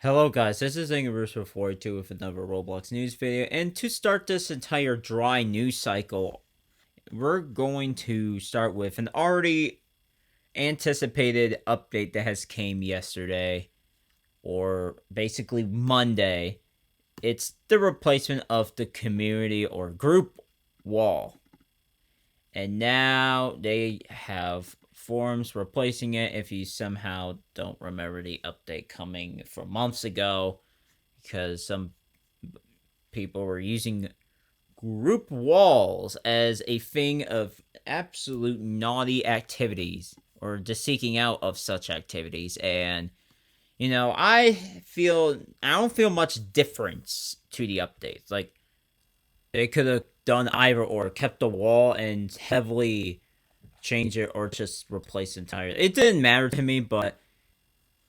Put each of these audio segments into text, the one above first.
Hello guys, this is Newsroom with another Roblox news video, and to start this entire dry news cycle, we're going to start with an already anticipated update that has came yesterday, or basically Monday. It's the replacement of the community or group wall. And now they have forums replacing it if you somehow don't remember the update coming from months ago, because some people were using group walls as a thing of absolute naughty activities or the seeking out of such activities. And I don't feel much difference to the updates. Like, they could have done either or, kept the wall and heavily change it, or just replace it entirely. It didn't matter to me, but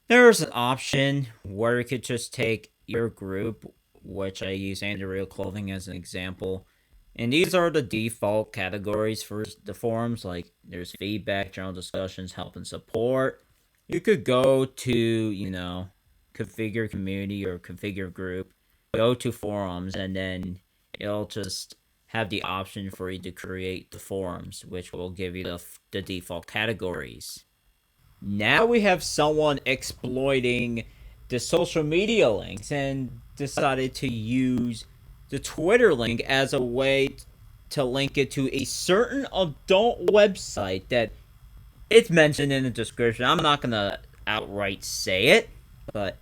there's an option where you could just take your group, which I use Andrea Clothing as an example, and these are the default categories for the forums. Like, there's feedback, general discussions, help and support. You could go to, configure community or configure group, go to forums, and then it'll just have the option for you to create the forums, which will give you the default categories. Now we have someone exploiting the social media links and decided to use the Twitter link as a way to link it to a certain adult website that it's mentioned in the description. I'm not gonna outright say it, but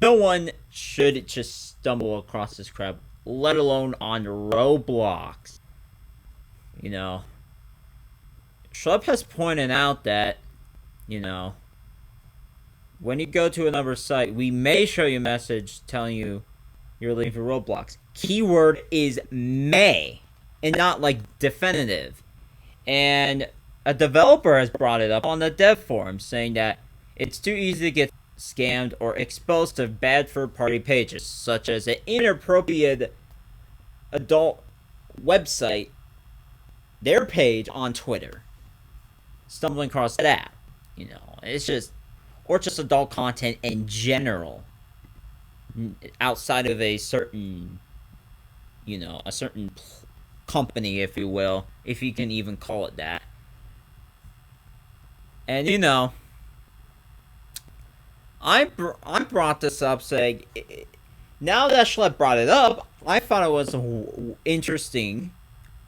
no one should just stumble across this crap, let alone on Roblox. You know, Schlepp has pointed out that, you know, when you go to another site, we may show you a message telling you you're leaving for Roblox. Keyword is may, and not like definitive. And a developer has brought it up on the dev forum, saying that it's too easy to get scammed or exposed to bad third-party pages, such as an inappropriate adult website, their page on Twitter. Stumbling across that, it's just, or just adult content in general, outside of a certain, a certain company, if you will, if you can even call it that. And I brought this up saying, now that Schlepp brought it up, I thought it was interesting,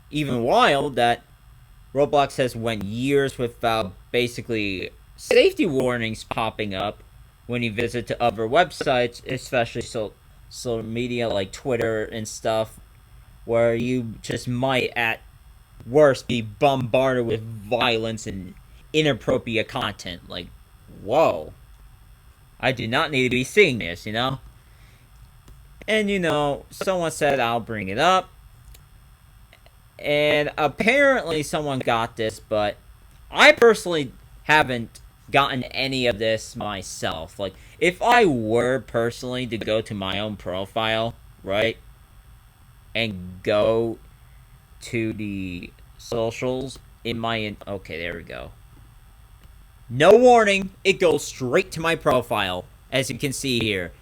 even wild, that Roblox has went years without basically safety warnings popping up when you visit to other websites, especially social media like Twitter and stuff, where you just might at worst be bombarded with violence and inappropriate content. Like, whoa, I do not need to be seeing this, And someone said I'll bring it up, and apparently someone got this, but I personally haven't gotten any of this myself. Like, if I were personally to go to my own profile, right, and go to the socials in my, okay, there we go. No warning, it goes straight to my profile, as you can see here.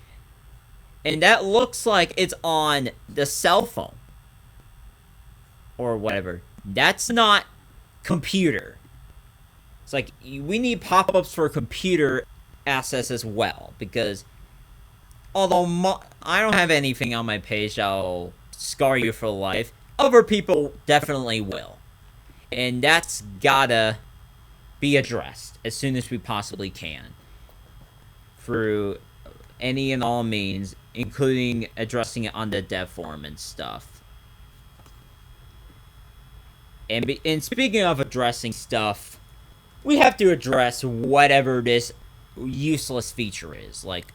And that looks like it's on the cell phone, or whatever. That's not computer. It's like, we need pop-ups for computer access as well, because although I don't have anything on my page that'll scar you for life, other people definitely will. And that's gotta be addressed as soon as we possibly can, through any and all means, including addressing it on the dev forum and stuff. And speaking of addressing stuff, we have to address whatever this useless feature is. Like,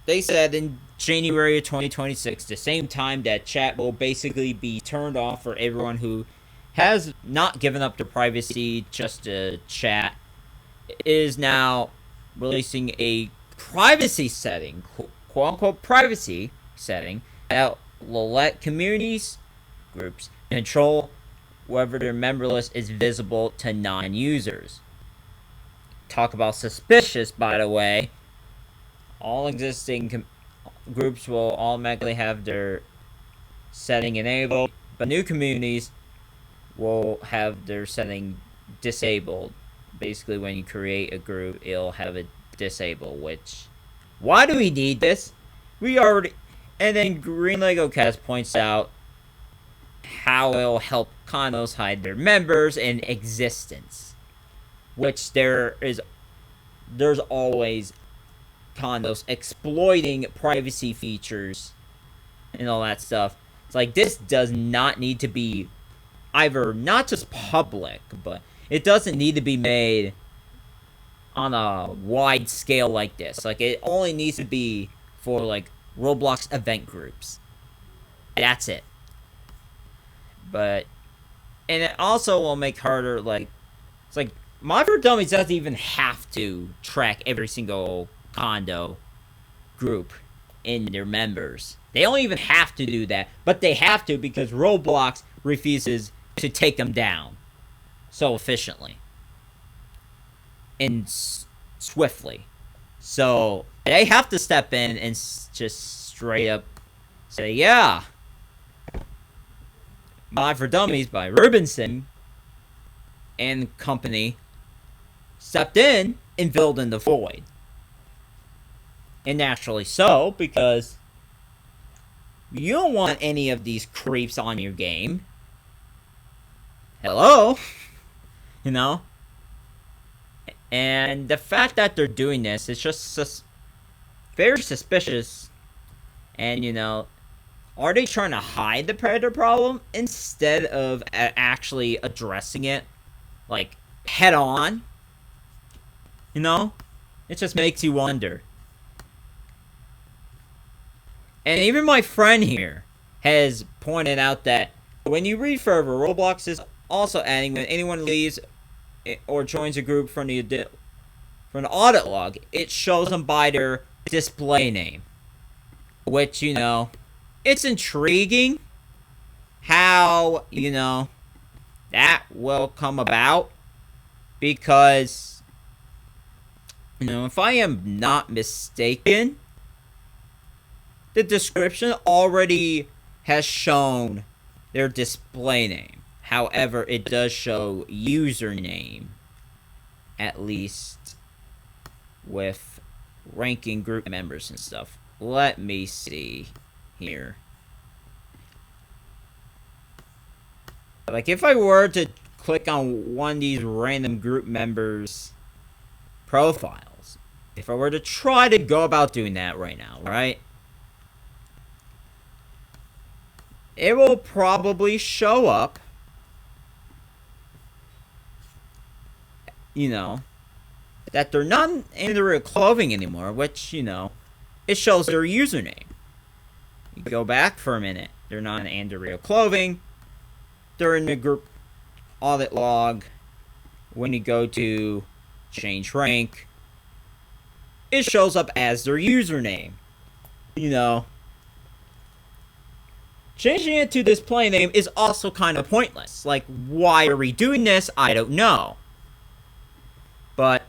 they said in January of 2026, the same time that chat will basically be turned off for everyone who has not given up their privacy just to chat, is now releasing a privacy setting, quote-unquote privacy setting, that will let communities, groups, control whether their member list is visible to non-users. Talk about suspicious, by the way. all existing groups will automatically have their setting enabled, but new communities will have their setting disabled. Basically, when you create a group, it'll have it disabled, which... Why do we need this? We already... And then Green Lego Cast points out how it'll help condos hide their members in existence. Which there's always condos exploiting privacy features and all that stuff. It's like, this does not need to be either not just public, but it doesn't need to be made on a wide scale like this. Like, it only needs to be for, like, Roblox event groups. That's it. But, and it also will make harder, like, it's like, Mod for Dummies doesn't even have to track every single condo group in their members. They don't even have to do that, but they have to because Roblox refuses to take them down so efficiently and swiftly. So they have to step in and just straight up say, yeah, Mod for Dummies by Rubinson and company stepped in and filled in the void. And naturally so, because you don't want any of these creeps on your game. Hello? You know? And the fact that they're doing this is just very suspicious. And, you know, are they trying to hide the predator problem instead of actually addressing it, like, head on? You know? It just makes you wonder. And even my friend here has pointed out that when you read further, Roblox is also adding when anyone leaves or joins a group from the audit log, it shows them by their display name. Which, you know, it's intriguing how, you know, that will come about. Because, you know, if I am not mistaken, the description already has shown their display name. However, it does show username, at least with ranking group members and stuff. Let me see here. Like, if I were to click on one of these random group members' profiles, if I were to try to go about doing that right now, right? It will probably show up, you know, that they're not in the real clothing anymore, which, you know, it shows their username. You go back for a minute, they're not in the real clothing, they're in the group audit log. When you go to change rank, it shows up as their username. You know, changing it to display name is also kind of pointless. Like, why are we doing this? I don't know. But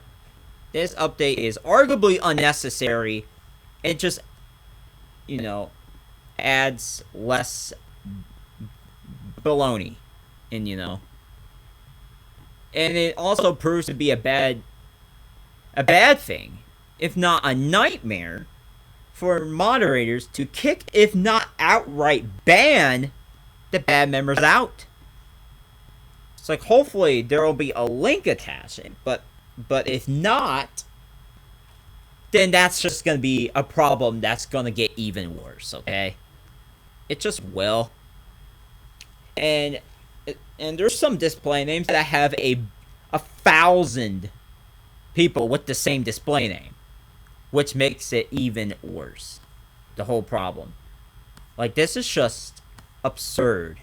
this update is arguably unnecessary. It just, you know, adds less baloney. And, you know, and it also proves to be a bad thing, if not a nightmare, for moderators to kick, if not outright ban, the bad members out. It's like, hopefully there will be a link attached, but if not, then that's just going to be a problem that's going to get even worse, okay? It just will. And there's some display names that have 1,000 people with the same display name, which makes it even worse. The whole problem. Like, this is just absurd.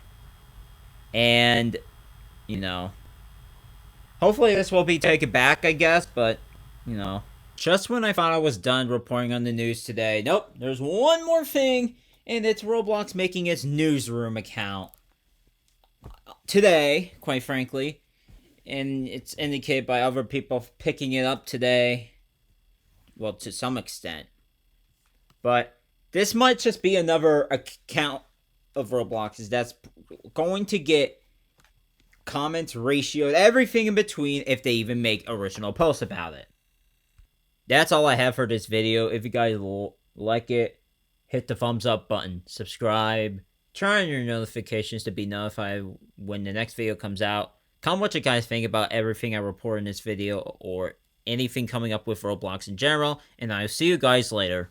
And, you know, hopefully this will be taken back, I guess, but, you know, just when I thought I was done reporting on the news today, nope, there's one more thing, and it's Roblox making its Newsroom account today, quite frankly, and it's indicated by other people picking it up today, well, to some extent. But this might just be another account of Roblox's that's going to get comments, ratioed, everything in between if they even make original posts about it. That's all I have for this video. If you guys like it, hit the thumbs up button, subscribe, turn on your notifications to be notified when the next video comes out. Comment what you guys think about everything I report in this video or anything coming up with Roblox in general, and I'll see you guys later.